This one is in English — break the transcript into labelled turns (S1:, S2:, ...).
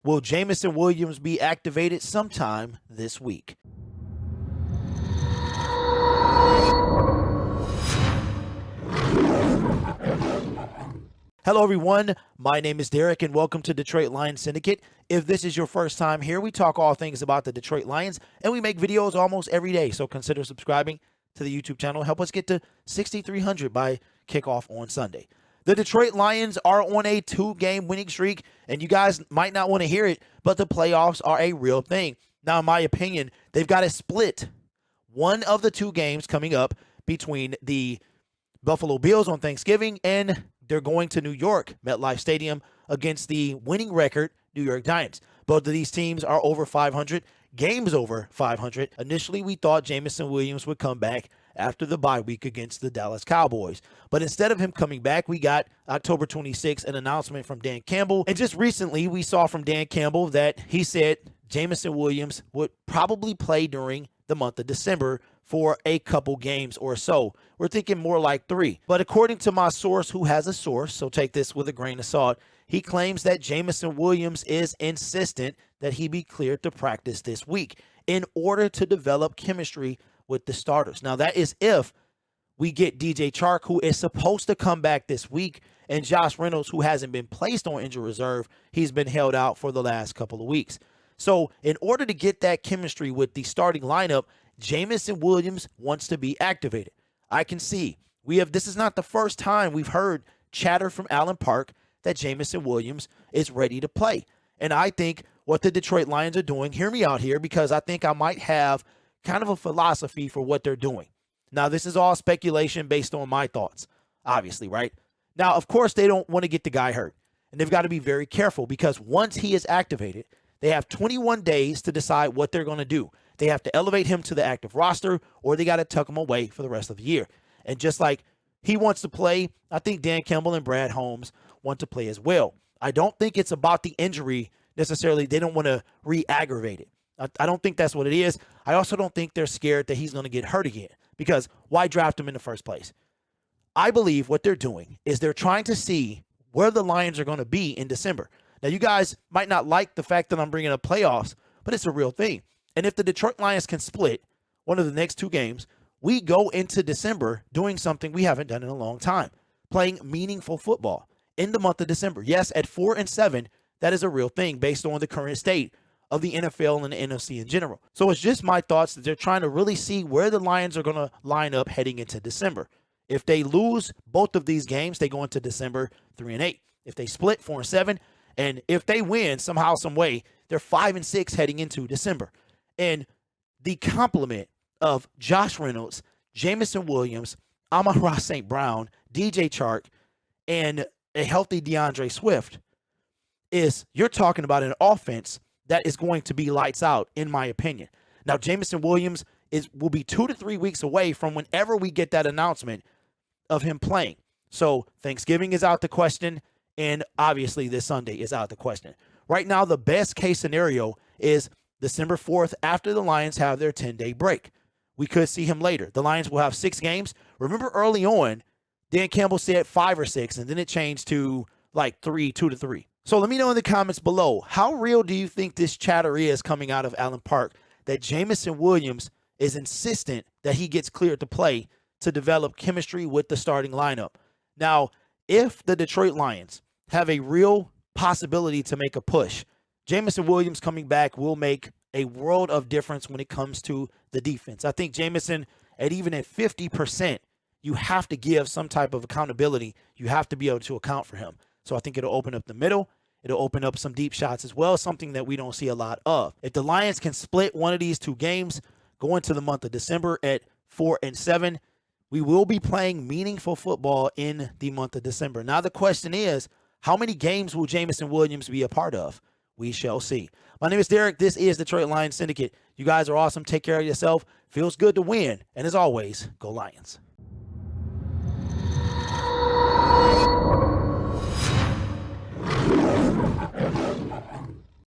S1: Will Jameson Williams be activated sometime this week? Hello, everyone. My name is Derek, and welcome to Detroit Lions Syndicate. If this is your first time here, we talk all things about the Detroit Lions, and we make videos almost every day. So consider subscribing to the YouTube channel. Help us get to 6,300 by kickoff on Sunday. The Detroit Lions are on a 2-game winning streak, and you guys might not want to hear it, but the playoffs are a real thing. Now, in my opinion, they've got to split one of the 2 games coming up between the Buffalo Bills on Thanksgiving, and they're going to New York, MetLife Stadium, against the winning record New York Giants. Both of these teams are over 500, games over 500. Initially, we thought Jameson Williams would come back after the bye week against the Dallas Cowboys. But instead of him coming back, we got October 26th, an announcement from Dan Campbell. And just recently, we saw from Dan Campbell that he said Jameson Williams would probably play during the month of December for a couple games or so. We're thinking more like 3. But according to my source, who has a source, so take this with a grain of salt, he claims that Jameson Williams is insistent that he be cleared to practice this week in order to develop chemistry with the starters. Now, that is if we get DJ Chark, who is supposed to come back this week, and Josh Reynolds, who hasn't been placed on injury reserve. He's been held out for the last couple of weeks. So in order to get that chemistry with the starting lineup, Jameson Williams wants to be activated. I can see this is not the first time we've heard chatter from Allen Park that Jameson Williams is ready to play. And I think what the Detroit Lions are doing, hear me out here, because I think I might have kind of a philosophy for what they're doing. Now, this is all speculation based on my thoughts, obviously, right? Now, of course, they don't want to get the guy hurt, and they've got to be very careful because once he is activated, they have 21 days to decide what they're going to do. They have to elevate him to the active roster, or they got to tuck him away for the rest of the year. And just like he wants to play, I think Dan Campbell and Brad Holmes want to play as well. I don't think it's about the injury necessarily. They don't want to re-aggravate it. I don't think that's what it is. I also don't think they're scared that he's going to get hurt again, because why draft him in the first place? I believe what they're doing is they're trying to see where the Lions are going to be in December. Now, you guys might not like the fact that I'm bringing up playoffs, but it's a real thing. And if the Detroit Lions can split one of the next 2 games, we go into December doing something we haven't done in a long time, playing meaningful football in the month of December. Yes, at 4-7, that is a real thing based on the current state of the NFL and the NFC in general. So it's just my thoughts that they're trying to really see where the Lions are going to line up heading into December. If they lose both of these games, they go into December 3-8. If they split 4-7, and if they win somehow, some way, they're 5-6 heading into December. And the complement of Josh Reynolds, Jameson Williams, Amon-Ra St. Brown, DJ Chark, and a healthy DeAndre Swift is, you're talking about an offense that is going to be lights out, in my opinion. Now, Jameson Williams will be 2 to 3 weeks away from whenever we get that announcement of him playing. So Thanksgiving is out the question, and obviously this Sunday is out the question. Right now, the best case scenario is December 4th after the Lions have their 10-day break. We could see him later. The Lions will have 6 games. Remember early on, Dan Campbell said 5 or 6, and then it changed to like 2 to 3. So let me know in the comments below, how real do you think this chatter is coming out of Allen Park that Jameson Williams is insistent that he gets cleared to play to develop chemistry with the starting lineup? Now, if the Detroit Lions have a real possibility to make a push, Jameson Williams coming back will make a world of difference when it comes to the defense. I think Jameson, even at 50%, you have to give some type of accountability. You have to be able to account for him. So I think it'll open up the middle. It'll open up some deep shots as well, something that we don't see a lot of. If the Lions can split one of these 2 games, go into the month of December at 4-7, we will be playing meaningful football in the month of December. Now the question is, how many games will Jameson Williams be a part of? We shall see. My name is Derek. This is Detroit Lions Syndicate. You guys are awesome. Take care of yourself. Feels good to win. And as always, go Lions.